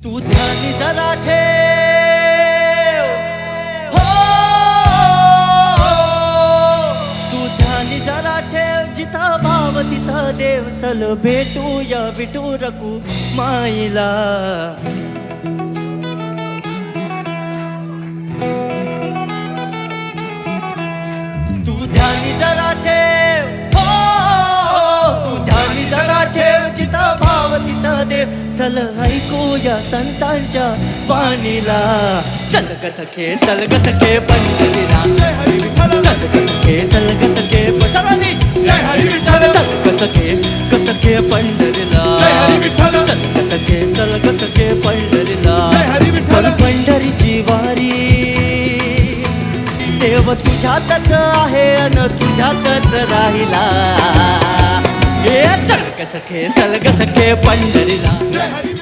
तू ध्यानी जरा ठेव, हो तू ध्यानी जरा ठेव, जिथं भाव तिथं देव. चल भेटूया विठू रकू माईला. तू ध्यानी जरा ठेव, हो तू ध्यानी जरा ठेव, जिथं भाव तिथं देव. चल ऐकूया संतांच्या वाणीला. चल ग सखे, चल ग सखे पंढरीला. जय हरी विठ्ठल. चल ग सखे, चल ग सखे सर्वांनी जय हरी विठ्ठल. चल ग सखे पंढरीला. जय हरी विठ्ठल. चल ग सखे, चल ग सखे पंढरीला. जय हरी विठ्ठल. पंढरीची वारी देव तुझ्यातच आहे अन तुझ्यातच राहिला. चल ग सखे, चल ग सखे पंढरीला. जय हरी